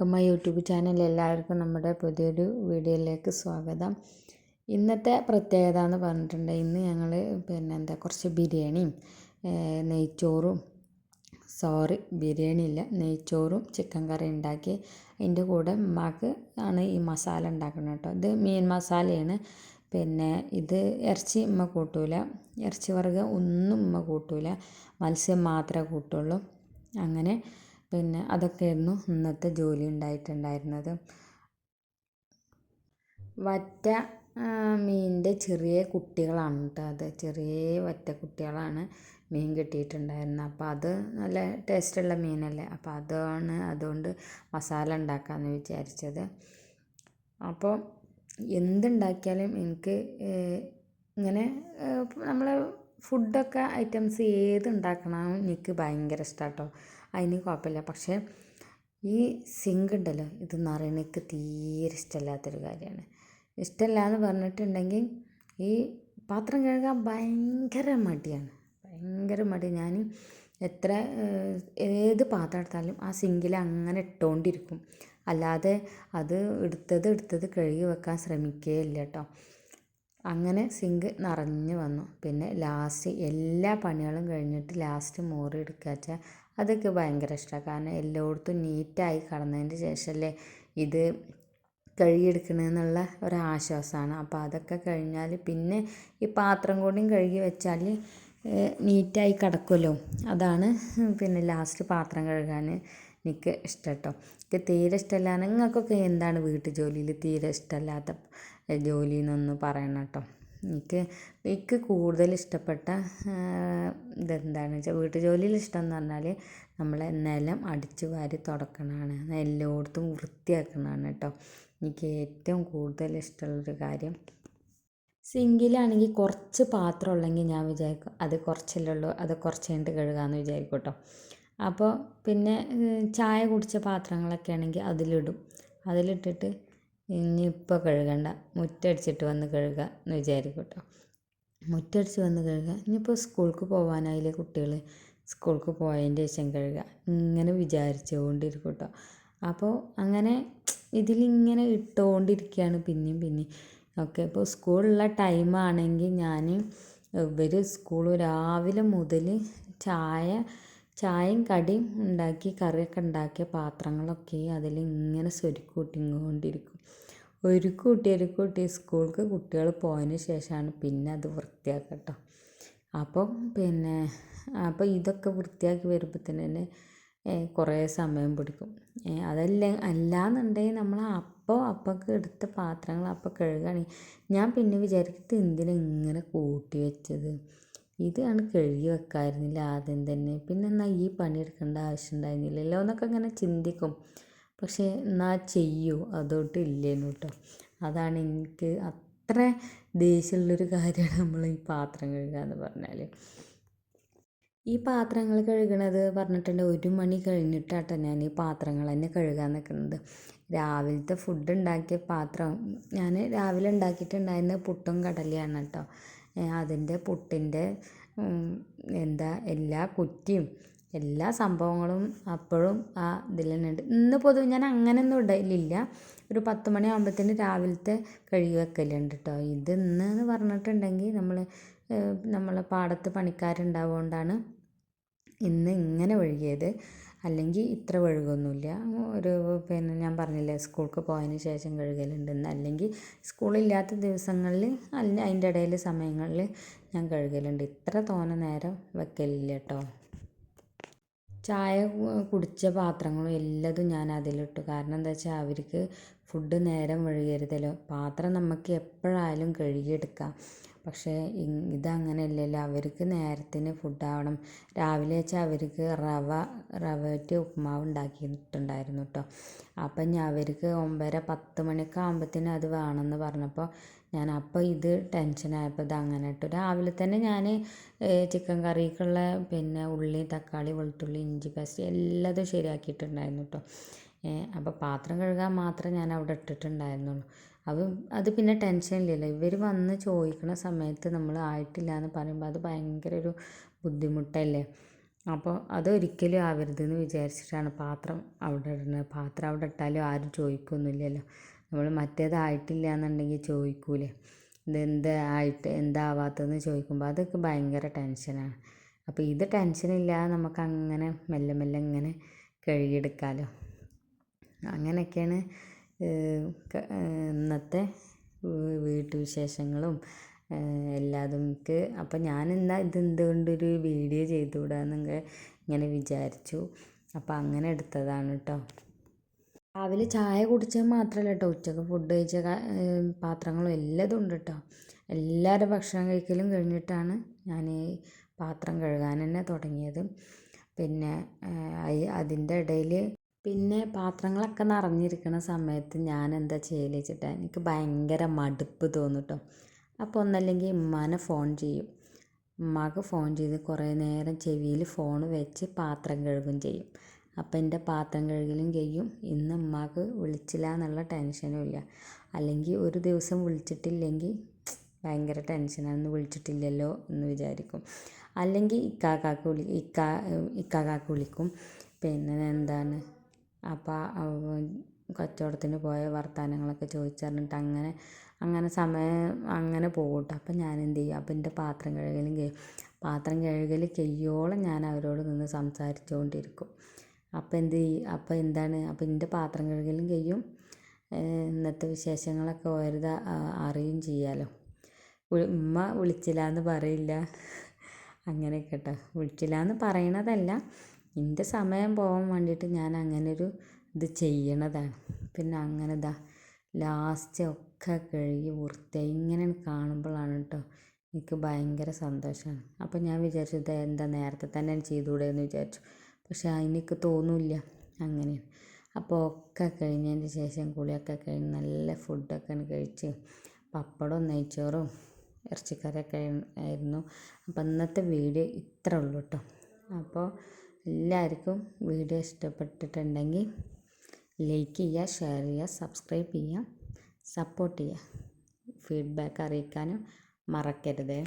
Welcome my YouTube channel. എല്ലാവർക്കും നമ്മുടെ പുതിയൊരു വീഡിയോയിലേക്ക് സ്വാഗതം. ഇന്നത്തെ പ്രത്യേകത എന്ന് പറഞ്ഞിട്ടുണ്ടെങ്കിൽ ഇന്ന് ഞങ്ങൾ കുറച്ച് ബിരിയാണിയും നെയ്ച്ചോറും ബിരിയാണി ഇല്ല, നെയ്ച്ചോറും ചിക്കൻ കറി ഉണ്ടാക്കി. അതിൻ്റെ കൂടെ ഉമ്മാക്ക് ആണ് ഈ മസാല ഉണ്ടാക്കുന്നത് കേട്ടോ. ഇത് മീൻ മസാലയാണ്. ഇത് ഇറച്ചി ഉമ്മ കൂട്ടൂല, ഇറച്ചി വർഗ്ഗം ഒന്നും ഉമ്മ കൂട്ടൂല, മത്സ്യം മാത്രമേ കൂട്ടുള്ളൂ. അങ്ങനെ അതൊക്കെയായിരുന്നു ഇന്നത്തെ ജോലി ഉണ്ടായിട്ടുണ്ടായിരുന്നത്. വറ്റ മീനിൻ്റെ ചെറിയ കുട്ടികളാണ് കേട്ടോ. അത് ചെറിയ വറ്റ കുട്ടികളാണ് മീൻ കിട്ടിയിട്ടുണ്ടായിരുന്നത്. അപ്പോൾ അത് നല്ല ടേസ്റ്റുള്ള മീനല്ലേ, അപ്പോൾ അതുകൊണ്ട് മസാല ഉണ്ടാക്കാമെന്ന് വിചാരിച്ചത്. അപ്പോൾ എന്തുണ്ടാക്കിയാലും എനിക്ക് ഇങ്ങനെ നമ്മൾ ഫുഡൊക്കെ ഐറ്റംസ് ഏതുണ്ടാക്കണം എനിക്ക് ഭയങ്കര ഇഷ്ടമാണ് കേട്ടോ. അതിന് കുഴപ്പമില്ല. പക്ഷേ ഈ സിങ്ക് ഉണ്ടല്ലോ, ഇത് നിറയണ എനിക്ക് തീരെ ഇഷ്ടമില്ലാത്തൊരു കാര്യമാണ്. ഇഷ്ടമില്ല എന്ന് പറഞ്ഞിട്ടുണ്ടെങ്കിൽ ഈ പാത്രം കഴുകാൻ ഭയങ്കര മടിയാണ്, ഭയങ്കര മടി. ഞാൻ ഏത് പാത്രം എടുത്താലും ആ സിങ്കിൽ അങ്ങനെ ഇട്ടുകൊണ്ടിരിക്കും, അല്ലാതെ അത് എടുത്തത് കഴുകി വെക്കാൻ ശ്രമിക്കുകയില്ല കേട്ടോ. അങ്ങനെ സിങ്ക് നിറഞ്ഞു വന്നു. ലാസ്റ്റ് എല്ലാ പണികളും കഴിഞ്ഞിട്ട് ലാസ്റ്റ് മോറി എടുക്കുക വെച്ചാൽ അതൊക്കെ ഭയങ്കര ഇഷ്ടമാണ്. കാരണം എല്ലായിടത്തും നീറ്റായി കടന്നതിൻ്റെ ശേഷമല്ലേ ഇത് കഴുകിയെടുക്കണമെന്നുള്ള ഒരാശ്വാസമാണ്. അപ്പോൾ അതൊക്കെ കഴിഞ്ഞാൽ പിന്നെ ഈ പാത്രം കൂടിയും കഴുകി വെച്ചാൽ നീറ്റായി കിടക്കുമല്ലോ. അതാണ് ലാസ്റ്റ് പാത്രം കഴുകാൻ എനിക്ക് ഇഷ്ടം കേട്ടോ. എനിക്ക് തീരെ ഇഷ്ടമല്ല. നിങ്ങൾക്കൊക്കെ എന്താണ് വീട്ടു ജോലിയിൽ തീരെ ഇഷ്ടമല്ലാത്ത ജോലി എന്നൊന്ന് പറയണം കേട്ടോ. എനിക്ക് കൂടുതൽ ഇഷ്ടപ്പെട്ട ഇതെന്താണെന്ന് വെച്ചാൽ വീട്ടു ജോലിയിൽ ഇഷ്ടം എന്ന് പറഞ്ഞാൽ നമ്മളെ നിലം അടിച്ചു വാരി തുടക്കണതാണ്, എല്ലായിടത്തും വൃത്തിയാക്കണതാണ് കേട്ടോ. എനിക്ക് ഏറ്റവും കൂടുതൽ ഇഷ്ടമുള്ളൊരു കാര്യം. സിങ്കിലാണെങ്കിൽ കുറച്ച് പാത്രം ഉള്ളെങ്കിൽ ഞാൻ വിചാരിക്കും അത് കുറച്ചല്ലേ ഉള്ളൂ, അത് കുറച്ച് കഴിഞ്ഞിട്ട് കഴുകാമെന്ന് വിചാരിക്കും കേട്ടോ. അപ്പോൾ ചായ കുടിച്ച പാത്രങ്ങളൊക്കെ ആണെങ്കിൽ അതിലിട്ടിട്ട് ഇനിയിപ്പോൾ കഴുകണ്ട, മുറ്റടിച്ചിട്ട് വന്ന് കഴുകുക എന്ന് വിചാരിക്കും കേട്ടോ. മുറ്റടിച്ച് വന്ന് കഴുകുക, ഇനിയിപ്പോൾ സ്കൂൾക്ക് പോകാനായില്ലേ കുട്ടികൾ, സ്കൂൾക്ക് പോയതിൻ്റെ ശേഷം കഴുകുക, ഇങ്ങനെ വിചാരിച്ചുകൊണ്ടിരിക്കും കേട്ടോ. അപ്പോൾ അങ്ങനെ ഇതിലിങ്ങനെ ഇട്ടുകൊണ്ടിരിക്കുകയാണ് പിന്നെയും ഓക്കെ. ഇപ്പോൾ സ്കൂളുള്ള ടൈമാണെങ്കിൽ ഇവർ സ്കൂൾ രാവിലെ മുതൽ ചായയും കടിയും ഉണ്ടാക്കി കറിയൊക്കെ ഉണ്ടാക്കിയ പാത്രങ്ങളൊക്കെ അതിലിങ്ങനെ സ്വരുക്കൂട്ടിക്കൊണ്ടിരിക്കും. ഒരു കൂട്ടി സ്കൂൾക്ക് കുട്ടികൾ പോയതിന് ശേഷമാണ് പിന്നെ അത് വൃത്തിയാക്കുക കേട്ടോ. അപ്പോൾ ഇതൊക്കെ വൃത്തിയാക്കി വരുമ്പോൾ തന്നെ കുറേ സമയം പിടിക്കും. അല്ലാന്നുണ്ടെങ്കിൽ നമ്മൾ അപ്പൊക്കെ എടുത്ത പാത്രങ്ങൾ അപ്പോൾ കഴുകുകയാണെങ്കിൽ ഞാൻ പിന്നെ വിചാരിക്കുന്നത് എന്തിനാ ഇങ്ങനെ കൂട്ടി വെച്ചത്, ഇതാണ് കഴുകി വെക്കാമായിരുന്നില്ല ആദ്യം തന്നെ, എന്നാൽ ഈ പണിയെടുക്കേണ്ട ആവശ്യം ഉണ്ടായിരുന്നില്ലല്ലോ എന്നൊക്കെ ഇങ്ങനെ ചിന്തിക്കും. പക്ഷേ എന്നാൽ ചെയ്യൂ അതോട്ട് ഇല്ലേനു കേട്ടോ. അതാണ് എനിക്ക് അത്ര ദേഷ്യമുള്ളൊരു കാര്യമാണ് നമ്മൾ ഈ പാത്രം കഴുകുക എന്ന് പറഞ്ഞാൽ. ഈ പാത്രങ്ങൾ കഴുകണത് പറഞ്ഞിട്ടുണ്ടെങ്കിൽ 1 മണി കഴിഞ്ഞിട്ടാട്ടോ ഞാൻ ഈ പാത്രങ്ങൾ തന്നെ കഴുകാൻ നിൽക്കുന്നത്. രാവിലത്തെ ഫുഡ് ഉണ്ടാക്കിയ പാത്രം ഞാൻ രാവിലെ ഉണ്ടാക്കിയിട്ടുണ്ടായിരുന്ന പുട്ടും കടലയാണ് കേട്ടോ. അതിൻ്റെ പുട്ടിൻ്റെ എല്ലാ കുറ്റിയും എല്ലാ സംഭവങ്ങളും അപ്പോഴും ആ ഇതിൽ തന്നെ ഉണ്ട്. ഇന്ന് പൊതുവെ ഞാൻ അങ്ങനെയൊന്നും ഇടലില്ല, ഒരു 10 മണിയാകുമ്പോഴത്തേന് രാവിലത്തെ കഴുകി വെക്കലുണ്ട് കേട്ടോ. ഇന്ന് പറഞ്ഞിട്ടുണ്ടെങ്കിൽ നമ്മളെ പാടത്ത് പണിക്കാരുണ്ടാവുകൊണ്ടാണ് ഇന്ന് ഇങ്ങനെ ഒഴുകിയത്, അല്ലെങ്കിൽ ഇത്ര ഒഴുകൊന്നുമില്ല. ഞാൻ പറഞ്ഞില്ലേ സ്കൂൾക്ക് പോയതിന് ശേഷം കഴുകലുണ്ടെന്ന്, അല്ലെങ്കിൽ സ്കൂളില്ലാത്ത ദിവസങ്ങളിൽ അതിൻ്റെ ഇടയിൽ സമയങ്ങളിൽ ഞാൻ കഴുകലുണ്ട്. ഇത്ര തോനെ നേരം വെക്കലില്ല കേട്ടോ. ചായ കുടിച്ച പാത്രങ്ങളും എല്ലാതും ഞാൻ അതിലിട്ടു. കാരണം എന്താ വെച്ചാൽ അവർക്ക് ഫുഡ് നേരം വഴുകരുതല്ലോ. പാത്രം നമുക്ക് എപ്പോഴായാലും കഴുകിയെടുക്കാം. പക്ഷേ ഇതങ്ങനെയല്ലല്ലോ, അവർക്ക് നേരത്തിന് ഫുഡാവണം. രാവിലെ വെച്ചാൽ അവർക്ക് റവറ്റ് ഉപ്പുമാവ് ഉണ്ടാക്കിയിട്ടുണ്ടായിരുന്നു കേട്ടോ. അപ്പം അവർക്ക് 9:10 മണിയൊക്കെ ആകുമ്പോഴത്തേന് അത് വേണമെന്ന് പറഞ്ഞപ്പോൾ ഇത് ടെൻഷനായപ്പോൾ ഇത് അങ്ങനെ ഇട്ടു. രാവിലെ തന്നെ ഞാൻ ചിക്കൻ കറിക്കുള്ള ഉള്ളി, തക്കാളി, വെളുത്തുള്ളി, ഇഞ്ചി പേസ്റ്റ് എല്ലാതും ശരിയാക്കിയിട്ടുണ്ടായിരുന്നു കേട്ടോ. അപ്പോൾ പാത്രം കഴുകാൻ മാത്രം ഞാൻ അവിടെ ഇട്ടിട്ടുണ്ടായിരുന്നുള്ളൂ. അത് പിന്നെ ടെൻഷനില്ലല്ലോ. ഇവർ വന്ന് ചോദിക്കുന്ന സമയത്ത് നമ്മൾ ആയിട്ടില്ല എന്ന് പറയുമ്പോൾ അത് ഭയങ്കര ഒരു ബുദ്ധിമുട്ടല്ലേ. അപ്പോൾ അതൊരിക്കലും ആവരുതെന്ന് വിചാരിച്ചിട്ടാണ് പാത്രം അവിടെ ഇടുന്നത്. പാത്രം അവിടെ ഇട്ടാലും ആരും ചോദിക്കൊന്നുമില്ലല്ലോ. നമ്മൾ മറ്റേതായിട്ടില്ല എന്നുണ്ടെങ്കിൽ ചോദിക്കൂലേ, ഇതെന്തായിട്ട് എന്താവാത്തതെന്ന് ചോദിക്കുമ്പോൾ അതൊക്കെ ഭയങ്കര ടെൻഷനാണ്. അപ്പോൾ ഇത് ടെൻഷനില്ലാതെ നമുക്ക് അങ്ങനെ മെല്ലെ മെല്ലെ ഇങ്ങനെ കഴുകിയെടുക്കാമല്ലോ. അങ്ങനെയൊക്കെയാണ് ഇന്നത്തെ വീട്ടുവിശേഷങ്ങളും എല്ലാതും. എനിക്ക് അപ്പം ഞാനെന്താ ഇതെന്തുകൊണ്ടൊരു വീഡിയോ ചെയ്തുകൂടാന്നൊക്കെ ഇങ്ങനെ വിചാരിച്ചു. അപ്പം അങ്ങനെ എടുത്തതാണ് കേട്ടോ. രാവിലെ ചായ കുടിച്ചത് മാത്രമല്ല കേട്ടോ, ഉച്ചക്ക് ഫുഡ് കഴിച്ച പാത്രങ്ങളും എല്ലാതും ഉണ്ട് കേട്ടോ. എല്ലാവരും ഭക്ഷണം കഴിക്കലും കഴിഞ്ഞിട്ടാണ് ഞാൻ ഈ പാത്രം കഴുകാൻ തന്നെ തുടങ്ങിയത്. പിന്നെ അതിൻ്റെ ഇടയിൽ പിന്നെ പാത്രങ്ങളൊക്കെ നിറഞ്ഞിരിക്കുന്ന സമയത്ത് ഞാൻ എന്താ ചെയ്യൽ വെച്ചിട്ടാണ്, എനിക്ക് ഭയങ്കര മടുപ്പ് തോന്നും കേട്ടോ. അപ്പോൾ ഒന്നല്ലെങ്കിൽ ഉമ്മാനെ ഫോൺ ചെയ്യും. ഉമ്മാക്ക് ഫോൺ ചെയ്ത് കുറേ നേരം ചെവിയിൽ ഫോൺ വെച്ച് പാത്രം കഴുകും ചെയ്യും. അപ്പം എൻ്റെ പാത്രം കഴുകലും കഴിയും. ഇന്ന് ഉമ്മാക്ക് വിളിച്ചില്ല എന്നുള്ള ടെൻഷനും ഇല്ല. അല്ലെങ്കിൽ ഒരു ദിവസം വിളിച്ചിട്ടില്ലെങ്കിൽ ഭയങ്കര ടെൻഷനാണ്, ഇന്ന് വിളിച്ചിട്ടില്ലല്ലോ എന്ന് വിചാരിക്കും. അല്ലെങ്കിൽ ഇക്കാക്കാക്ക് വിളിക്കും. പിന്നെ എന്താണ് അപ്പം കച്ചവടത്തിന് പോയ വർത്തമാനങ്ങളൊക്കെ ചോദിച്ചറിഞ്ഞിട്ട് അങ്ങനെ സമയം അങ്ങനെ പോകും കേട്ടോ. അപ്പം ഞാൻ എന്ത് ചെയ്യും, അപ്പം എൻ്റെ പാത്രം കഴുകൽ കഴിയോളം ഞാൻ അവരോട് നിന്ന് സംസാരിച്ചുകൊണ്ടിരിക്കും. അപ്പം അപ്പം എൻ്റെ പാത്രം കഴുകലും കഴിയും, ഇന്നത്തെ വിശേഷങ്ങളൊക്കെ ഓരോ അറിയും ചെയ്യാമല്ലോ. ഉമ്മ വിളിച്ചില്ല എന്ന് പറയില്ല, അങ്ങനെയൊക്കെ കേട്ടോ. വിളിച്ചില്ല എന്ന് പറയണതല്ല, എൻ്റെ സമയം പോകാൻ വേണ്ടിയിട്ട് ഞാൻ അങ്ങനൊരു ഇത് ചെയ്യണതാണ്. പിന്നെ അങ്ങനെ ലാസ്റ്റ് ഒക്കെ കഴുകി വൃത്തിയായി ഇങ്ങനെ കാണുമ്പോഴാണ് കേട്ടോ എനിക്ക് ഭയങ്കര സന്തോഷമാണ്. അപ്പം ഞാൻ വിചാരിച്ചു എന്താ നേരത്തെ തന്നെ ചെയ്തുകൂടെ എന്ന് വിചാരിച്ചു. പക്ഷെ അതിനെനിക്ക് തോന്നില്ല അങ്ങനെയാണ്. അപ്പോൾ ഒക്കെ കഴിഞ്ഞതിന് ശേഷം കുളിയൊക്കെ കഴിഞ്ഞ് നല്ല ഫുഡൊക്കെ കഴിച്ച് പപ്പടവും നെയ്ച്ചോറും ഇറച്ചിക്കറിയൊക്കെ ആയിരുന്നു. അപ്പം ഇന്നത്തെ വീഡിയോ ഇത്ര ഉള്ളൂ കേട്ടോ. അപ്പോൾ എല്ലാവർക്കും വീഡിയോ ഇഷ്ടപ്പെട്ടിട്ടുണ്ടെങ്കിൽ ലൈക്ക് ചെയ്യുക, ഷെയർ ചെയ്യുക, സബ്സ്ക്രൈബ് ചെയ്യുക, സപ്പോർട്ട് ചെയ്യുക. ഫീഡ്ബാക്ക് അറിയിക്കാനും മറക്കരുത്.